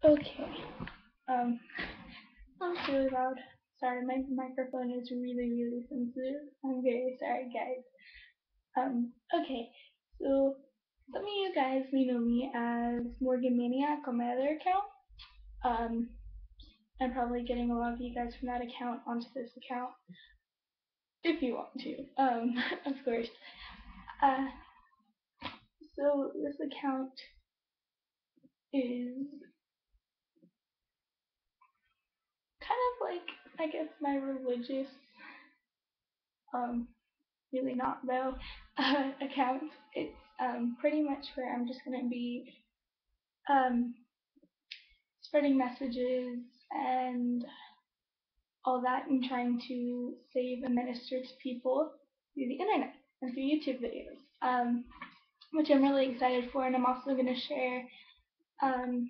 Okay. Um, that's really loud. Sorry, my microphone is really, really sensitive. I'm very sorry, guys. Okay. So some of you guys may know me as Morgan Maniac on my other account. Um, I'm probably getting a lot of you guys from that account onto this account if you want to. Of course. Uh, so this account is kind of like, I guess, my religious um really not though account. It's pretty much where I'm just gonna be um, spreading messages and all that and trying to save and minister to people through the internet and through YouTube videos, which I'm really excited for. And I'm also gonna share um,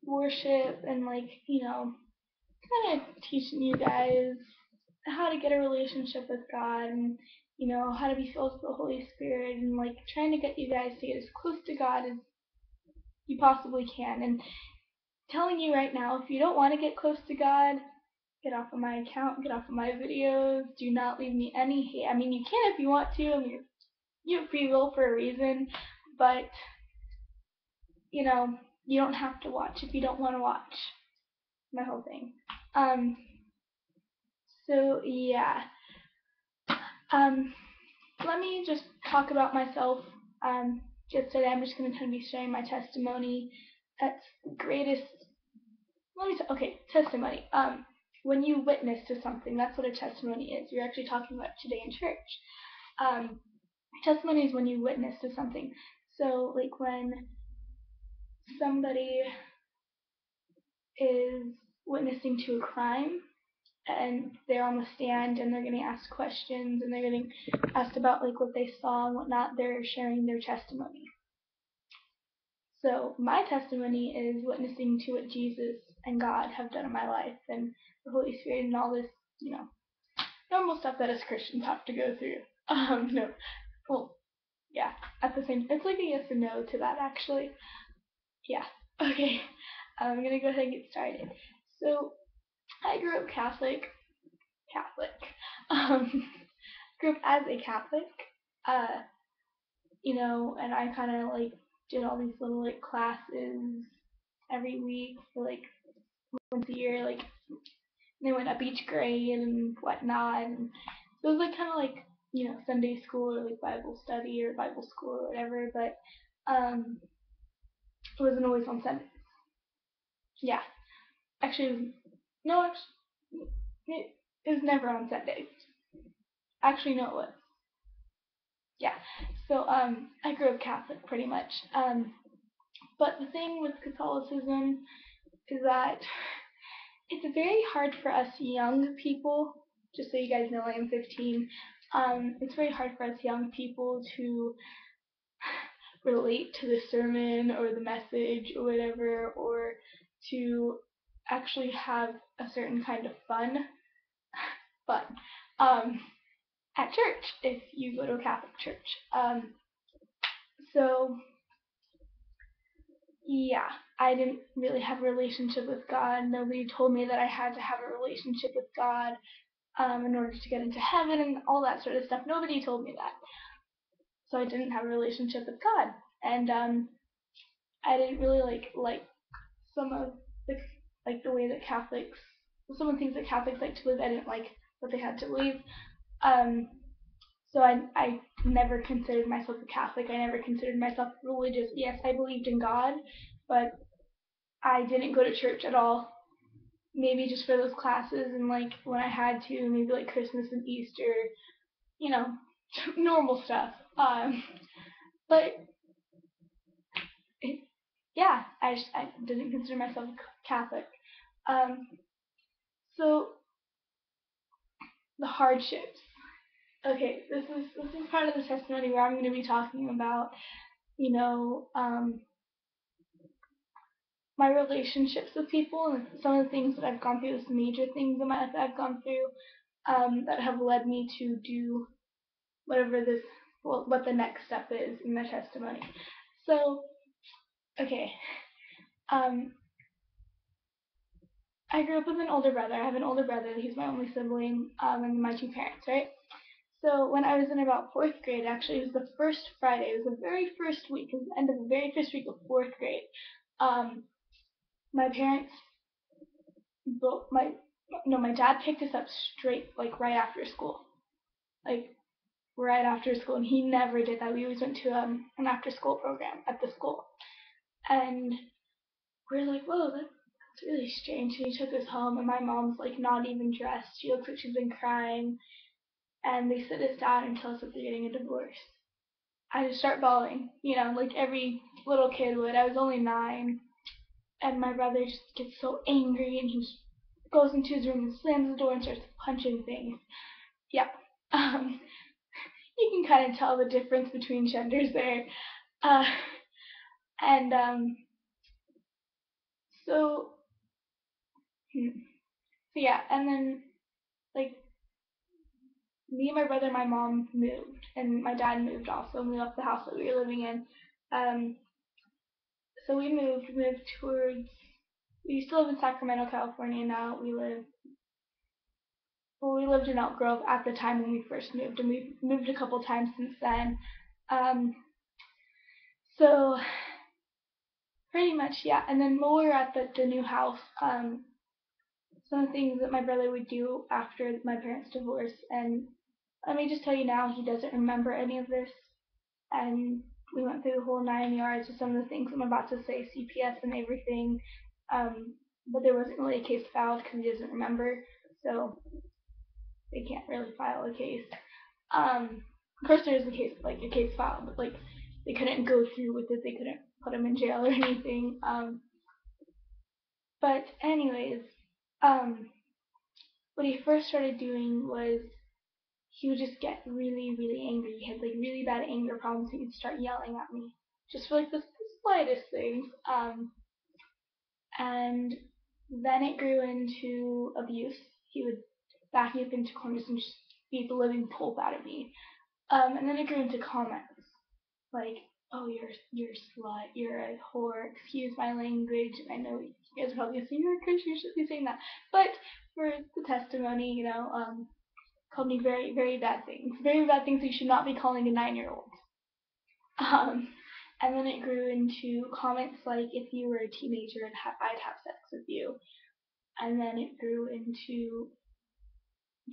worship and kind of teaching you guys how to get a relationship with God and how to be filled with the Holy Spirit and like trying to get you guys to get as close to God as you possibly can. And telling you right now, if you don't want to get close to God, get off of my account, get off of my videos. Do not leave me any hate. I mean, you can if you want to. I mean, you have free will for a reason, but you know you don't have to watch if you don't want to watch. My whole thing. Um. So yeah. Um. Let me just talk about myself. Just today, I'm just going to be sharing my testimony. That's greatest. Okay, testimony. When you witness to something, that's what a testimony is. You're actually talking about today in church. Um, testimony is when you witness to something. So, like when somebody is witnessing to a crime and they're on the stand and they're getting asked questions and they're getting asked about like what they saw and whatnot, they're sharing their testimony. So my testimony is witnessing to what Jesus and God have done in my life and the Holy Spirit and all this, normal stuff that us Christians have to go through. No, well, yeah, at the same, it's like a yes or no to that actually. Yeah, okay, I'm gonna go ahead and get started. So I grew up Catholic, um, grew up as a Catholic, uh, and I kind of like did all these little like classes every week for like once a year, like they went up each grade and whatnot. And so it was like kind of like Sunday school or like Bible study or Bible school or whatever, but it wasn't always on Sundays. Yeah, actually, no, actually, it was never on Sundays. Actually, no, it was. Yeah. So I grew up Catholic pretty much. But the thing with Catholicism is that it's very hard for us young people. Just so you guys know, I am 15. It's very hard for us young people to relate to the sermon or the message or whatever, or to actually have a certain kind of fun um, at church if you go to a Catholic church. So yeah, I didn't really have a relationship with God. Nobody told me that I had to have a relationship with God in order to get into heaven and all that sort of stuff. Nobody told me that. So I didn't have a relationship with God. And I didn't really like some of the the way that Catholics, some of the things that Catholics like to live. I didn't like what they had to believe. Um, so I never considered myself a Catholic. I never considered myself religious. Yes, I believed in God, but I didn't go to church at all. Maybe just for those classes and like when I had to, maybe like Christmas and Easter, you know, normal stuff. But yeah, I didn't consider myself Catholic. Um, so the hardships. Okay, this is part of the testimony where I'm going to be talking about, you know, um, my relationships with people and some of the things that I've gone through, some major things in my life that I've gone through that have led me to do whatever what the next step is in the testimony. So, okay, Um, I grew up with an older brother. I have an older brother. He's my only sibling, and my two parents, right? So when I was in about fourth grade, actually, it was the first Friday. It was the very first week. It was the end of the very first week of fourth grade. Um, my parents, both my no, my dad picked us up straight like right after school, like right after school, and he never did that. We always went to an after school program at the school, and we're like, whoa, that's really strange. And he took us home, and my mom's like not even dressed. She looks like she's been crying, and they sit us down and tell us that they're getting a divorce. I just start bawling, like every little kid would. I was only 9, and my brother just gets so angry, and he goes into his room and slams the door and starts punching things. Yeah, um, you can kind of tell the difference between genders there. Uh, and so, so yeah, and then like me and my brother and my mom moved, and my dad moved also, and we left the house that we were living in. Um, so we moved towards. We used to live in Sacramento, California. Now we lived in Elk Grove at the time when we first moved, and we've moved a couple times since then. Um, so pretty much, yeah. And then when we were at the new house, some of the things that my brother would do after my parents' divorce, and let me just tell you now, he doesn't remember any of this, and we went through the whole 9 yards of some of the things I'm about to say, CPS and everything, but there wasn't really a case filed because he doesn't remember, so they can't really file a case. Of course, there is a case filed, but like they couldn't go through with it. They couldn't put him in jail or anything. But anyways, um, what he first started doing was he would just get really, really angry. He had like really bad anger problems. He would start yelling at me just for like the slightest things. And then it grew into abuse. He would back me up into corners and just beat the living pulp out of me. And then it grew into comments like, "Oh, you're a slut, you're a whore." Excuse my language. I know you guys are probably gonna say you're a Christian, you should be saying that, but for the testimony, called me very bad things you should not be calling a 9-year-old. Um, and then it grew into comments like, "If you were a teenager, I'd have sex with you." And then it grew into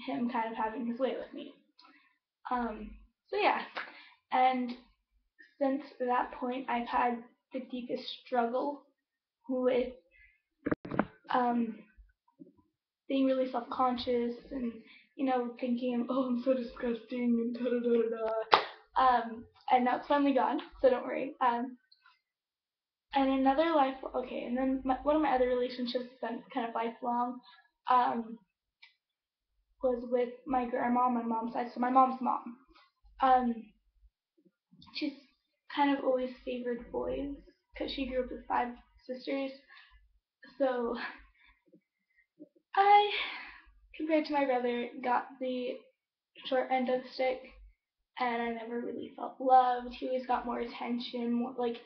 him kind of having his way with me. So yeah, and since that point, I've had the deepest struggle with um, being really self-conscious and thinking, "Oh, I'm so disgusting," and da da da da da. And now it's finally gone, so don't worry. And another okay, and then one of my other relationships that's kind of lifelong, um, was with my grandma on my mom's side, so my mom's mom. Um, she's kind of always favored boys because she grew up with 5 sisters. So I, compared to my brother, got the short end of the stick, and I never really felt loved. He always got more attention. More, like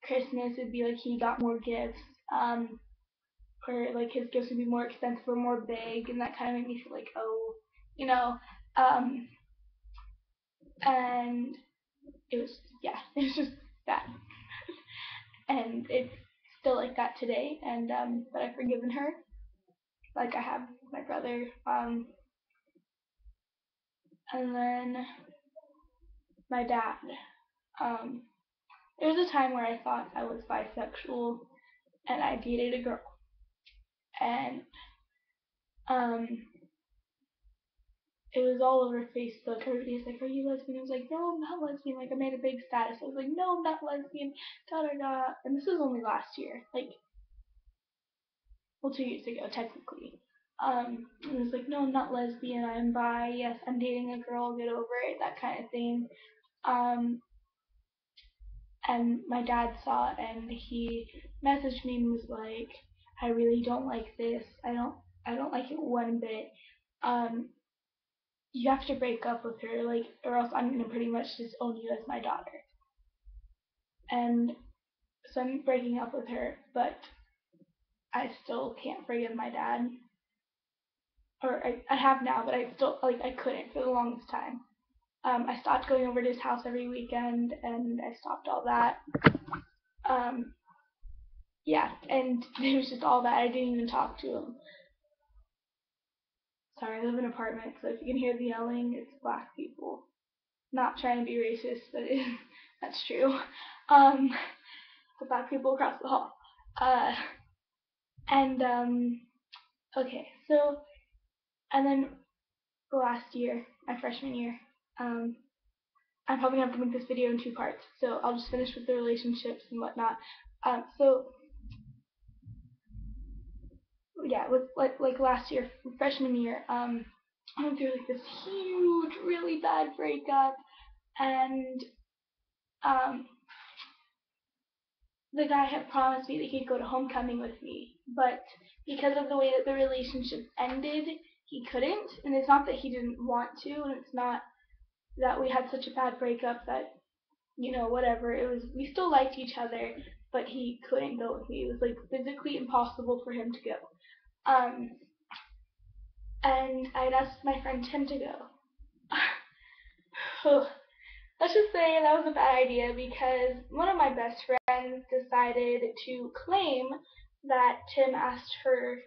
Christmas would be like he got more gifts, or like his gifts would be more expensive or more big, and that kind of made me feel like, oh, you know, um, and it was it was just bad, and it's still like that today. And but I've forgiven her, like I have my brother. And then my dad. Um, there was a time where I thought I was bisexual, and I dated a girl, and um, it was all over Facebook. Everybody's like, "Are you lesbian?" I was like, "No, I'm not lesbian." Like I made a big status. I was like, "No, I'm not lesbian." Da da da. And this was only last year, like 2 years ago technically. And I was like, "No, I'm not lesbian. I'm bi. Yes, I'm dating a girl. Get over it." That kind of thing. Um, and my dad saw it, and he messaged me and was like, "I really don't like this. I don't like it one bit. Um, you have to break up with her, like, or else I'm gonna pretty much disown you as my daughter." And so I'm breaking up with her, but I still can't forgive my dad. Or I have now, but I still, like, I couldn't for the longest time. I stopped going over to his house every weekend, and I stopped all that. Um, yeah, and it was just all that. I didn't even talk to him. Sorry, I live in an apartment, so if you can hear the yelling, it's black people. Not trying to be racist, but that's true. Um, the black people across the hall. Uh, and okay, so and then last year, my freshman year, um, I'm probably gonna have to make this video in two parts, so I'll just finish with the relationships and whatnot. So yeah, with like last year, freshman year, I went through like this huge, really bad breakup, and um, the guy had promised me that he'd go to homecoming with me, but because of the way that the relationship ended, he couldn't. And it's not that he didn't want to, and it's not that we had such a bad breakup that, whatever. It was, we still liked each other, but he couldn't go with me. It was like physically impossible for him to go. Um, and I'd asked my friend Tim to go. Let's just say that was a bad idea because one of my best friends decided to claim that Tim asked her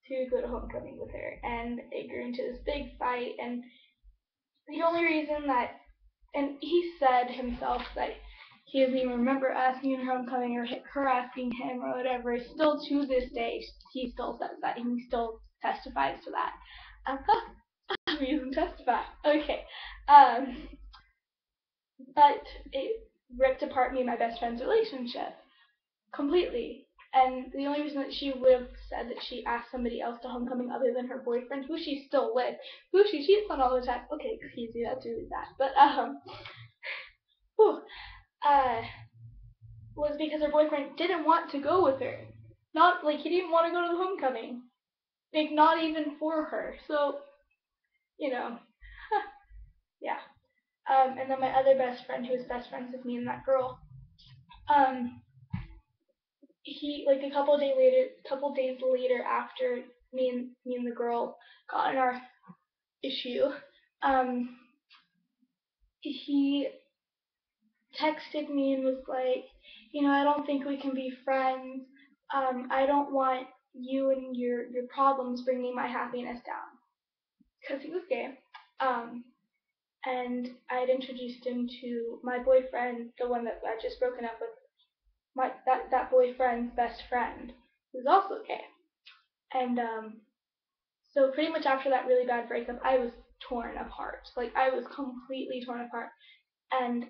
to go to homecoming with her, and it grew into this big fight. And the only reason that, and he said himself that he doesn't even remember asking her homecoming or her asking him or whatever. Still to this day, he still says that, and he still testifies to that. I'm using testify. Okay. But it ripped apart me and my best friend's relationship completely. And the only reason that she would have said that she asked somebody else to homecoming other than her boyfriend, who she's still with, who she cheats on all the time. Okay, excuse me, that's really bad. But whew, uh, was because her boyfriend didn't want to go with her. Not like he didn't want to go to the homecoming. Like not even for her. So, you know, yeah. And then my other best friend, who was best friends with me and that girl, um, he like couple days later after me and the girl got in our issue, um, he texted me and was like, I don't think we can be friends. I don't want you and your problems bringing my happiness down, because he was gay. Um, and I had introduced him to my boyfriend, the one that I just broken up with, that boyfriend's best friend, who's also gay. And so pretty much after that really bad breakup, I was torn apart. Like I was completely torn apart. And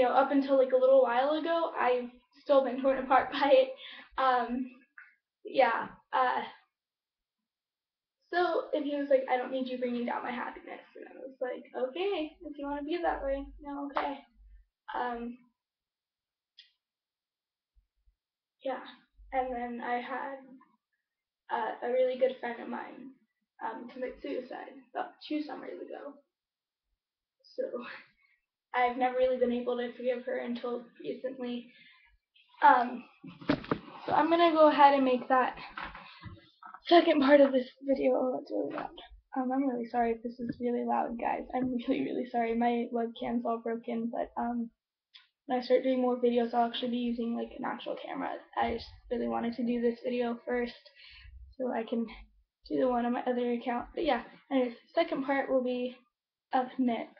up until like a little while ago, I've still been torn apart by it. Um, yeah. So and he was like, I don't need you bringing down my happiness. And I was like, okay, if you want to be that way, okay. Um, yeah. And then I had a really good friend of mine commit suicide about 2 summers ago. So I've never really been able to forgive her until recently. Um, so I'm gonna go ahead and make that second part of this video. Oh, that's really loud. I'm really sorry if this is really loud, guys. I'm really, really sorry. My webcam's all broken, but when I start doing more videos, I'll actually be using like an actual camera. I just really wanted to do this video first so I can do the one on my other account. But yeah, anyways, second part will be up next.